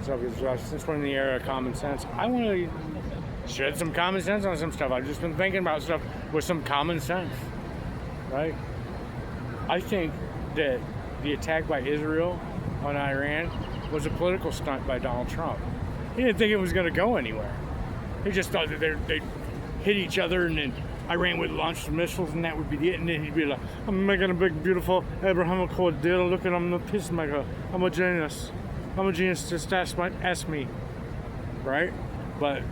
Since we're in the era of common sense, I want to shed some common sense on some stuff. I've just been thinking about stuff with some common sense, right? I think that the attack by Israel on Iran was a political stunt by Donald Trump. He didn't think it was going to go anywhere. He just thought that they'd hit each other and then Iran would launch some missiles and that would be it. And then he'd be like, I'm making a big, beautiful Abraham Accord deal. Look at I'm the peacemaker. I'm a genius. Just ask me. Right? But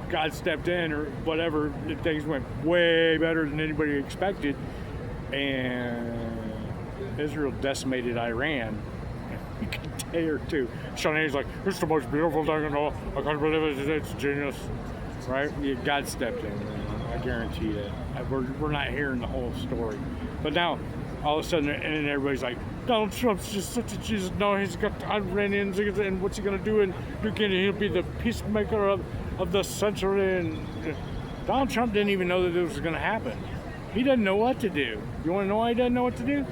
God stepped in or whatever. Things went way better than anybody expected. And Israel decimated Iran. A day or two. Sean Hannity like, it's the most beautiful thing in all. I can't believe it. It's genius. Right? God stepped in. I guarantee that. We're not hearing the whole story. But now, all of a sudden, and everybody's like, Donald Trump's just such a Jesus. No, he's got the Iranians, and what's he going to do? And he'll be the peacemaker of the century. And Donald Trump didn't even know that this was going to happen. He doesn't know what to do. You want to know why he doesn't know what to do?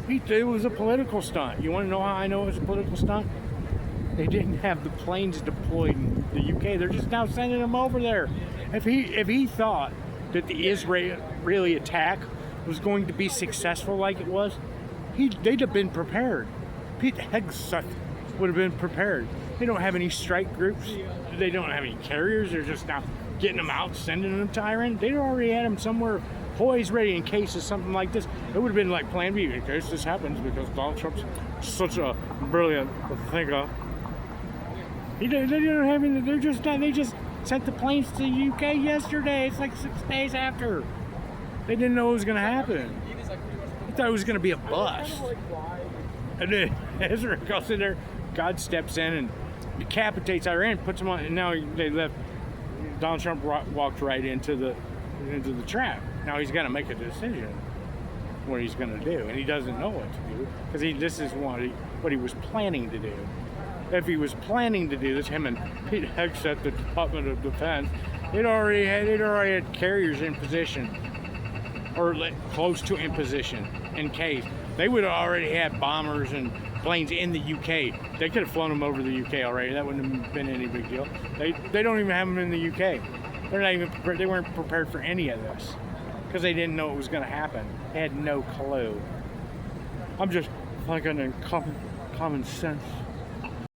It was a political stunt. You want to know how I know it was a political stunt? They didn't have the planes deployed in the UK. They're just now sending them over there. If he thought that the Israeli attack was going to be successful like it was, they'd have been prepared. Pete Hegseth would have been prepared. They don't have any strike groups. They don't have any carriers. They're just now getting them out, sending them to Iran. They'd already had them somewhere poised, ready in case of something like this. It would have been like Plan B in case this happens because Donald Trump's such a brilliant thinker. They don't have any. They're just not. They just sent the planes to the UK yesterday. It's like 6 days after. They didn't know it was going to happen. They thought it was going to be a bust. And then Israel goes in there. God steps in and decapitates Iran, puts them on, and now they left. Donald Trump walked right into the trap. Now he's got to make a decision what he's going to do, and he doesn't know what to do because this is what he was planning to do. If he was planning to do this, him and Pete Hegseth, the Department of Defense, they'd already had carriers in position or close to in position in case. They would have already had bombers and planes in the UK. They could have flown them over the UK already. That wouldn't have been any big deal. They don't even have them in the UK. They're not even prepared. They weren't prepared for any of this because they didn't know it was going to happen. They had no clue. I'm just thinking in common sense.